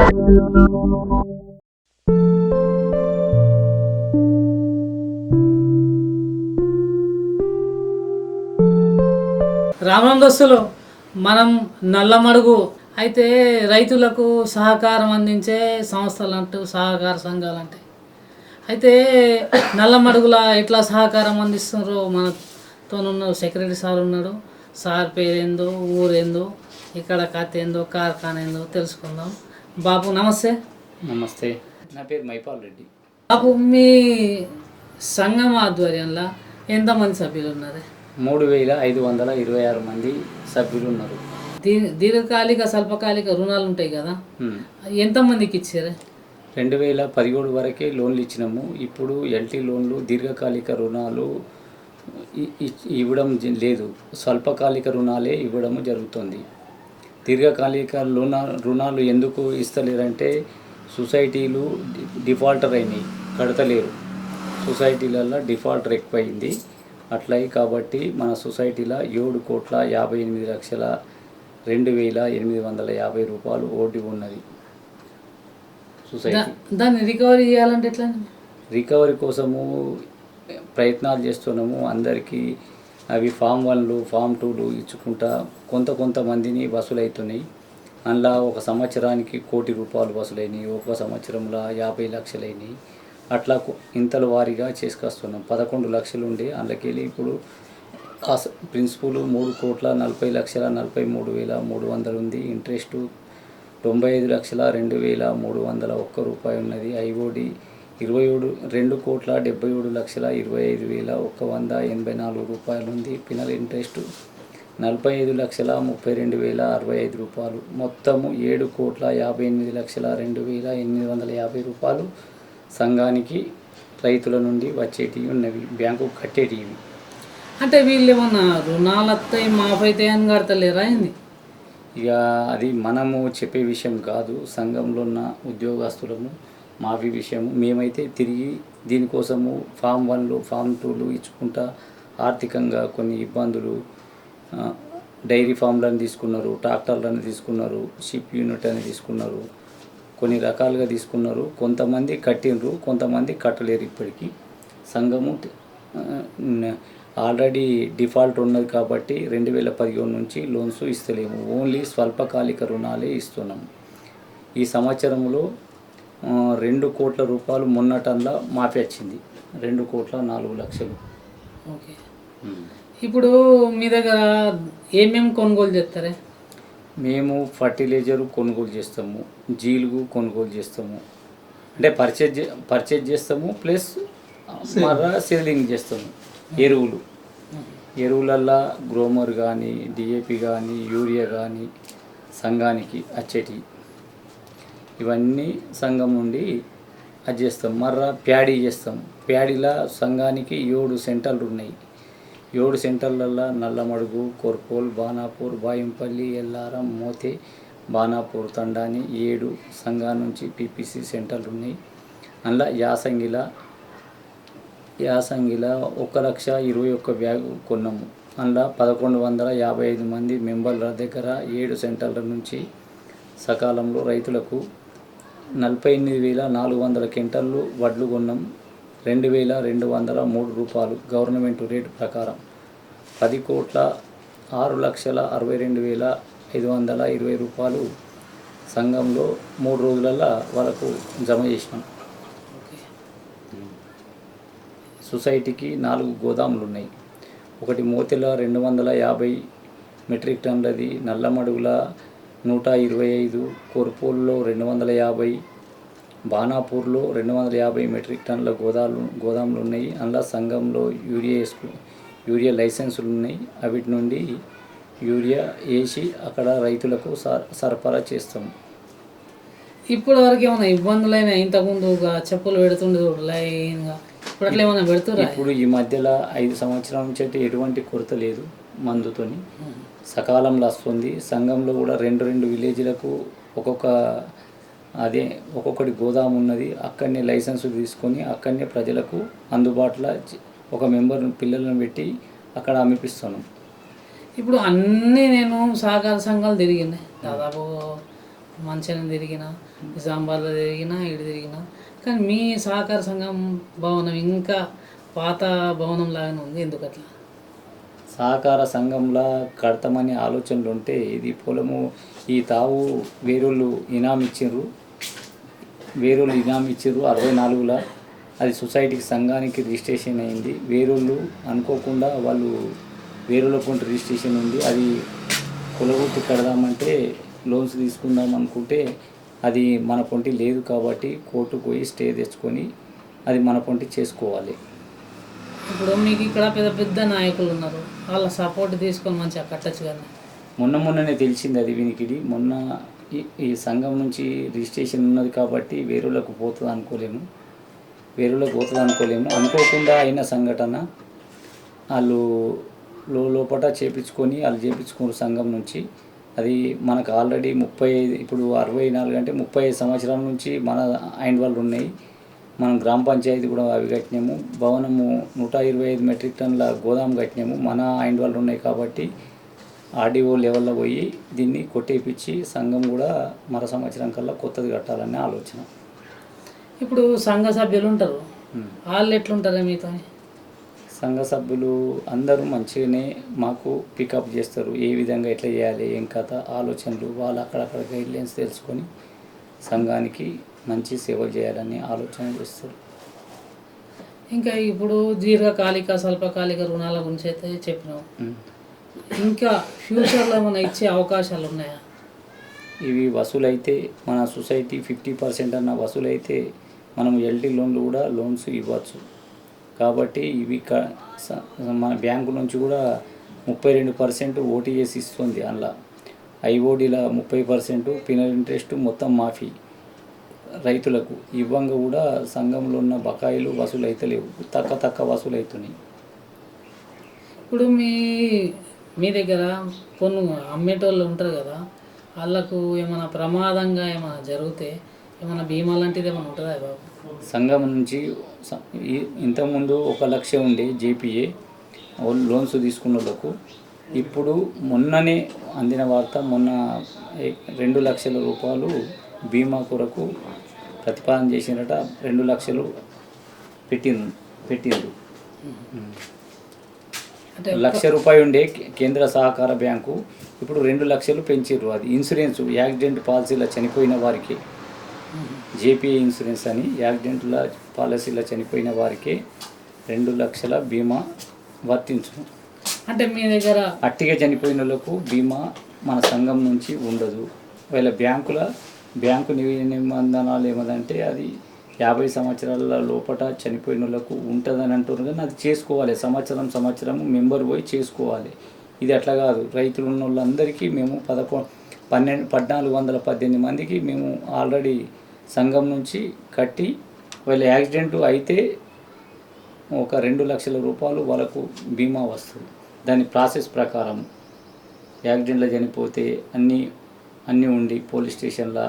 రామం దోస్తులు, మనం నల్లమడుగు అయితే రైతులకు సహకారం అందించే సంస్థలు అంటూ సహకార సంఘాలు అంటే అయితే నల్లమడుగుల ఎట్లా సహకారం అందిస్తున్నారో మనతోనున్న సెక్రటరీ సార్ ఉన్నాడు. సార్ పేరేందో, ఊరేందో, ఇక్కడ కథ ఏందో, కార్ఖానా ఏందో తెలుసుకుందాం. బాపు నమస్తే. నమస్తే, నా పేరు మైపాల్ రెడ్డి. బాపు, మీ సంఘం ఆధ్వర్యంలో ఎంతమంది సభ్యులు ఉన్నారు? 3526 మంది సభ్యులు ఉన్నారు. దీర్ఘకాలిక స్వల్పకాలిక రుణాలు ఉంటాయి కదా, ఎంతమందికి ఇచ్చారు? 2017 వరకే లోన్లు ఇచ్చినాము. ఇప్పుడు ఎల్టీ లోన్లు, దీర్ఘకాలిక రుణాలు ఇవ్వడం లేదు. స్వల్పకాలిక రుణాలే ఇవ్వడం జరుగుతుంది. దీర్ఘకాలిక రుణాలు ఎందుకు ఇస్తలేరంటే సొసైటీలు డిఫాల్టర్ అయినాయి, కడతలేరు. సొసైటీలలో డిఫాల్టర్ ఎక్కువైంది. అట్లాయి కాబట్టి మన సొసైటీలో 7,58,02,850 రూపాయలు ఓడి ఉన్నది. సొసైటీ దాన్ని రికవరీ చేయాలంటే ఎట్లా? రికవరీ కోసము ప్రయత్నాలు చేస్తున్నాము. అందరికీ అవి ఫామ్ 1లు, ఫామ్ 2లు ఇచ్చుకుంటా కొంతమందిని వసూలవుతున్నాయి. అందులో ఒక సంవత్సరానికి 1 కోటి రూపాయలు వసూలైనవి, ఒక సంవత్సరంలో 50 లక్షలు అయినాయి. అట్లా ఇంతల వారీగా చేసుకొస్తున్నాం. 11 లక్షలు ఉండే అందులోకెళ్ళి ఇప్పుడు ప్రిన్సిపల్ 3,40,43,300 ఉంది. ఇంట్రెస్ట్ 95,02,301 రూపాయి ఉన్నది. ఐఓడి 2,77,25,184 రూపాయలు ఉంది. పినల్ ఇంట్రెస్ట్ 45,32,065 రూపాయలు. మొత్తము 7,58,02,850 రూపాయలు సంఘానికి రైతుల నుండి వచ్చేటివి ఉన్నవి, బ్యాంకు కట్టేటివి. అంటే వీళ్ళు ఏమన్నా రుణాలు వస్తాయి మాఫ్ అవుతాయి అని కడతలేరా అయింది? ఇక అది మనము చెప్పే విషయం కాదు. సంఘంలో ఉన్న ఉద్యోగస్తులము మాఫీ విషయము. మేమైతే తిరిగి దీనికోసము ఫామ్ 1లు, ఫామ్ 2లు ఇచ్చుకుంటా ఆర్థికంగా కొన్ని ఇబ్బందులు, డైరీ ఫామ్లను తీసుకున్నారు, ట్రాక్టర్లను తీసుకున్నారు, షిప్ యూనిట్ అని తీసుకున్నారు, కొన్ని రకాలుగా తీసుకున్నారు. కొంతమంది కట్టినరు, కొంతమంది కట్టలేరు. ఇప్పటికీ సంఘము ఆల్రెడీ డిఫాల్ట్ ఉన్నది కాబట్టి 2017 నుంచి లోన్స్ ఇస్తలేము. ఓన్లీ స్వల్పకాలిక రుణాలే ఇస్తున్నాము. ఈ సంవత్సరంలో 2 కోట్ల రూపాయలు మొన్నటల్లా మాఫీ వచ్చింది. 2,04,00,000. ఓకే. ఇప్పుడు మీ దగ్గర ఏమేమి కొనుగోలు చేస్తారే? మేము ఫర్టిలైజరు కొనుగోలు చేస్తాము, జీలుగు కొనుగోలు చేస్తాము, అంటే పర్చేజ్ చేస్తాము, ప్లస్ మరలా సేలింగ్ చేస్తాము. ఎరువులల్లో గ్రోమర్ కానీ, డిఏపి కానీ, యూరియా కానీ సంఘానికి వచ్చేటి ఇవన్నీ సంఘం నుండి అది చేస్తాం. మర్రా ప్యాడీ చేస్తాం. ప్యాడీలో సంఘానికి 7 సెంటర్లు ఉన్నాయి. 7 సెంటర్లలో నల్లమడుగు, కొర్కోల్, బాణాపూర్, బాయంపల్లి, ఎల్లారం, మోతే, బాణాపూర్ తండాని 7 సంఘాల నుంచి పీపీసీ సెంటర్లు ఉన్నాయి. అందులో యాసంగిల 1,21,000 బ్యాగు కొన్నాము. అందులో 1,155 మంది మెంబర్ల దగ్గర 7 సెంటర్ల నుంచి సకాలంలో రైతులకు 48,400 క్వింటాళ్ళు వడ్లు కొన్నాం. 2,203 రూపాయలు గవర్నమెంట్ రేటు ప్రకారం. 10,06,62,520 రూపాయలు సంఘంలో 3 రోజులలో వాళ్ళకు జమ చేసినాం. సొసైటీకి 4 గోదాములు ఉన్నాయి. ఒకటి మోతెల 250 మెట్రిక్ టన్నులది, నల్లమడుగుల 125, కోర్పోల్లో 250, బాణాపూర్లో 250 మెట్రిక్ టన్నుల గోదాములు ఉన్నాయి. అందులో సంఘంలో యూరియా లైసెన్సులు ఉన్నాయి. అవిటి నుండి యూరియా వేసి అక్కడ రైతులకు సరఫరా చేస్తాము. ఇప్పటి వరకు ఏమైనా ఇబ్బందులైనా? ఇంతకుముందు చెప్పులు పెడుతుండే లైన్గా, ఇప్పుడు అట్లా ఏమైనా పెడుతురా? ఇప్పుడు ఈ మధ్యలో 5 సంవత్సరాల నుంచి అయితే ఎటువంటి కొరత లేదు. మందుతోని సకాలంలో వస్తుంది. సంఘంలో కూడా 2 విలేజ్లకు ఒక్కొక్కటి గోదాము ఉన్నది. అక్కడనే లైసెన్సులు తీసుకొని అక్కడనే ప్రజలకు అందుబాటులో ఒక మెంబర్ పిల్లలను పెట్టి అక్కడ అమ్మిపిస్తున్నాం. ఇప్పుడు అన్నీ నేను సహకార సంఘాలు తిరిగినాయి. దాదాపు మంచిర్యాల తిరిగిన, నిజామాబాద్లో తిరిగినా, ఇటు తిరిగినా, కానీ మీ సహకార సంఘం భవనం ఇంకా పాత భవనం లాగానే ఉంది. ఎందుకు అట్లా? సహకార సంఘంలా కడతామనే ఆలోచనలు ఉంటే ఇది పొలము ఈ తావు వేరోళ్ళు ఇనాం ఇచ్చిండ్రు, 64లా అది సొసైటీకి సంఘానికి రిజిస్ట్రేషన్ అయింది. వేరోళ్ళు అనుకోకుండా వాళ్ళు వేరేల కొంత రిజిస్ట్రేషన్ ఉంది, అది కులగొట్టి కడదామంటే లోన్స్ తీసుకుందాం అనుకుంటే అది మన పొంటి లేదు కాబట్టి కోర్టుకు పోయి స్టే తెచ్చుకొని అది మన పొంటి చేసుకోవాలి. ఇప్పుడు మీకు ఇక్కడ పెద్ద పెద్ద నాయకులు ఉన్నారు, వాళ్ళ సపోర్ట్ తీసుకొని మంచిగా కట్టచ్చు కానీ. మొన్ననే తెలిసింది అది వినికిడి. మొన్న ఈ సంఘం నుంచి రిజిస్ట్రేషన్ ఉన్నది కాబట్టి వేరేళ్ళకు పోతుంది అనుకోలేము, అనుకోకుండా అయిన సంఘటన. వాళ్ళు లోపల చేపించుకొని వాళ్ళు చేపించుకున్నారు సంఘం నుంచి. అది మనకు ఆల్రెడీ 35 ఇప్పుడు 64 అంటే 35 సంవత్సరాల నుంచి మన అయిన వాళ్ళు ఉన్నాయి. మనం గ్రామ పంచాయతీ కూడా అవి కట్టినాము, భవనము 125 మెట్రిక్ టన్నుల గోదాం కట్టినాము, మన అయిన వాళ్ళు ఉన్నాయి కాబట్టి ఆర్డీఓ లెవెల్లో పోయి దీన్ని కొట్టేపించి సంఘం కూడా మరో సంవత్సరం కల్లా కొత్తది కట్టాలనే ఆలోచన. ఇప్పుడు సంఘ సభ్యులు ఉంటారు, వాళ్ళు ఎట్లుంటారా మీతో? సంఘ సభ్యులు అందరూ మంచిగానే మాకు పికప్ చేస్తారు, ఏ విధంగా ఎట్లా చేయాలి ఏం కథ ఆలోచనలు వాళ్ళు అక్కడక్కడ గైడ్లైన్స్ తెలుసుకొని సంఘానికి మంచి సేవలు చేయాలని ఆలోచన చేస్తారు. ఇంకా ఇప్పుడు దీర్ఘకాలిక స్వల్పకాలిక రుణాల గురించి అయితే చెప్పినాం, ఇంకా ఫ్యూచర్లో ఏమైనా ఇచ్చే అవకాశాలు ఉన్నాయా? ఇవి వసూలైతే మన సొసైటీ 50% అన్న వసూలైతే మనం ఎల్టీ లోన్లు కూడా లోన్స్ ఇవ్వచ్చు. కాబట్టి ఇవి మన బ్యాంకు నుంచి కూడా 32% ఓటీఎస్ ఇస్తుంది. అందులో ఐఓడిల 30%, పినల్ ఇంట్రెస్ట్ మొత్తం మాఫీ. రైతులకు ఇవ్వంగా కూడా సంఘంలో ఉన్న బకాయిలు వసూలు అవుతలేవు, తక్కువ వసూలు అవుతున్నాయి. ఇప్పుడు మీ దగ్గర పొన్ను అమ్మేటోళ్ళు ఉంటారు కదా, వాళ్ళకు ఏమైనా ప్రమాదంగా ఏమైనా జరిగితే ఏమైనా బీమా లాంటిది ఏమైనా ఉంటుందా బాబు? సంఘం నుంచి ఇంతకుముందు 1 లక్ష ఉండే జేపీఏ లోన్స్ తీసుకున్న వాళ్ళకు, ఇప్పుడు మొన్ననే అందిన వార్త, మొన్న 2 లక్షల రూపాయలు బీమా కొరకు ప్రతిపాదన చేసినట. 2 లక్షలు పెట్టిండ్రు. అంటే 1 లక్ష రూపాయలు ఉండే కేంద్ర సహకార బ్యాంకు ఇప్పుడు 2 లక్షలు పెంచారు. అది ఇన్సూరెన్స్ యాక్సిడెంట్ పాలసీలో చనిపోయిన వారికి, జేపీఏ ఇన్సూరెన్స్ అని యాక్సిడెంట్ల పాలసీలో చనిపోయిన వారికి 2 లక్షల బీమా వర్తించు. అంటే మీ దగ్గర అట్టిగా చనిపోయిన వాళ్ళకు బీమా మన సంఘం నుంచి ఉండదు. వీళ్ళ బ్యాంకు నిబంధనలు ఏమదంటే అది 50 సంవత్సరాల లోపల చనిపోయిన వాళ్ళకు ఉంటుందని అంటున్నారు, కానీ అది చేసుకోవాలి. సంవత్సరం మెంబర్ పోయి చేసుకోవాలి. ఇది అట్లా కాదు. రైతులు ఉన్న వాళ్ళందరికీ మేము 1418 మందికి మేము ఆల్రెడీ సంఘం నుంచి కట్టి, వాళ్ళ యాక్సిడెంట్ అయితే ఒక 2 లక్షల రూపాయలు వాళ్ళకు బీమా వస్తుంది. దాని ప్రాసెస్ ప్రకారం యాక్సిడెంట్లో చనిపోతే అన్నీ ఉండి పోలీస్ స్టేషన్ల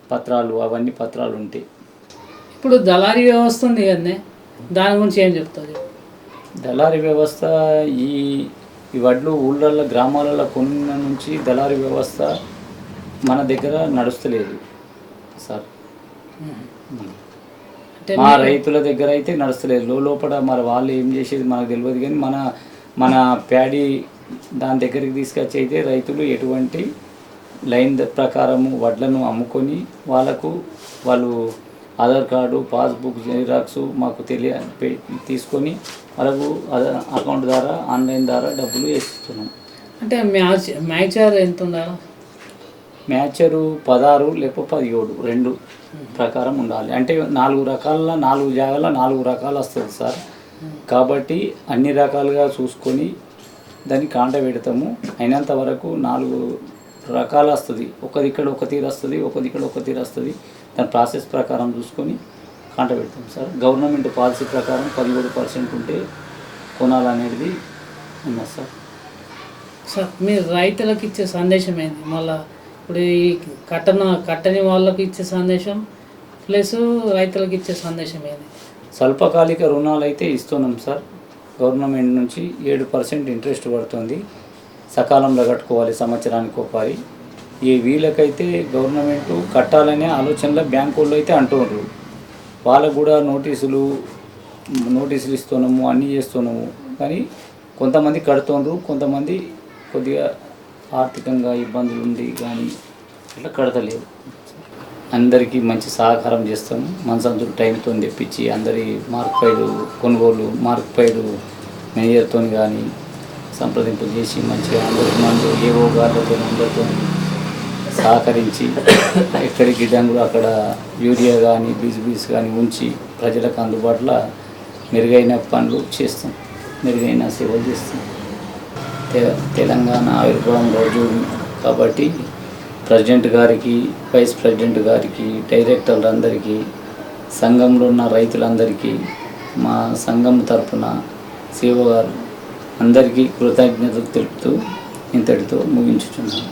పత్రాలు అవన్నీ పత్రాలు ఉంటాయి. ఇప్పుడు దళారీ వ్యవస్థ ఉంది కదనే, దాని గురించి ఏం చెప్తుంది? దళారీ వ్యవస్థ ఈ వడ్లు ఊళ్ళల్లో గ్రామాలలో కొన్న నుంచి దళారీ వ్యవస్థ మన దగ్గర నడుస్తలేదు సార్. అంటే మా రైతుల దగ్గర అయితే నడుస్తలేదు. లోపల మరి వాళ్ళు ఏం చేసేది మనకు తెలియదు, కానీ మన ప్యాడీ దాని దగ్గరికి తీసుకొచ్చి అయితే రైతులు ఎటువంటి లైన్ ప్రకారము వడ్లను అమ్ముకొని వాళ్ళు ఆధార్ కార్డు, పాస్బుక్ జిరాక్స్ మాకు తీసుకొని వాళ్ళకు అకౌంట్ ద్వారా ఆన్లైన్ ద్వారా డబ్బులు వేస్తున్నాం. అంటే మ్యాచర్ ఎంత ఉండాలి? మ్యాచరు 16 లేకపోతే 17 2 ప్రకారం ఉండాలి. అంటే 4 జాగాల 4 రకాలు వస్తుంది సార్. కాబట్టి అన్ని రకాలుగా చూసుకొని దాన్ని కాంట పెడతాము. అయినంత వరకు 4 రకాలు వస్తుంది. ఒకది ఇక్కడ ఒక తీరు వస్తుంది, ఒకది ఇక్కడ ఒక తీరు వస్తుంది. దాని ప్రాసెస్ ప్రకారం చూసుకొని కాంట పెడతాం సార్. గవర్నమెంట్ పాలసీ ప్రకారం 17% ఉంటే కొనాలనేది ఉన్నది సార్. సార్ మీరు రైతులకు ఇచ్చే సందేశం ఏంటి? మళ్ళీ ఇప్పుడు ఈ కట్టని వాళ్ళకి ఇచ్చే సందేశం ప్లస్ రైతులకు ఇచ్చే సందేశం ఏంటి? స్వల్పకాలిక రుణాలు అయితే ఇస్తున్నాం సార్. గవర్నమెంట్ నుంచి 7% ఇంట్రెస్ట్ పడుతుంది. సకాలంలో కట్టుకోవాలి, సంవత్సరానికి ఒకసారి. ఈ వీళ్ళకైతే గవర్నమెంట్ కట్టాలనే ఆలోచనలో బ్యాంకు వాళ్ళు అయితే అంటున్నారు. వాళ్ళకు కూడా నోటీసులు ఇస్తున్నాము, అన్నీ చేస్తున్నాము. కానీ కొంతమంది కడుతున్నారు, కొంతమంది కొద్దిగా ఆర్థికంగా ఇబ్బందులు ఉండి కానీ ఇట్లా కడతలేదు. అందరికీ మంచి సహకారం చేస్తాము. మనసంతులు టైంతో తెప్పించి అందరి మార్క్పైడు కొనుగోలు మార్క్పైడు మేనేజర్తో కానీ సంప్రదింపులు చేసి మంచిగా అందరికి మందు ఏవో గార్లతో అందరితో సహకరించి ఎక్కడికి గిడ్డంగులు అక్కడ యూరియా కానీ బీస్ కానీ ఉంచి ప్రజలకు అందుబాటులో మెరుగైన పనులు చేస్తాం, మెరుగైన సేవలు చేస్తాం. తెలంగాణ ఆవిర్భావం రోజు కాబట్టి ప్రెసిడెంట్ గారికి, వైస్ ప్రెసిడెంట్ గారికి, డైరెక్టర్లందరికీ, సంఘంలో ఉన్న రైతులందరికీ, మా సంఘం తరఫున సేవ గారు అందరికీ కృతజ్ఞతలు తెలుపుతూ ఇంతటితో ముగించుచున్నాను.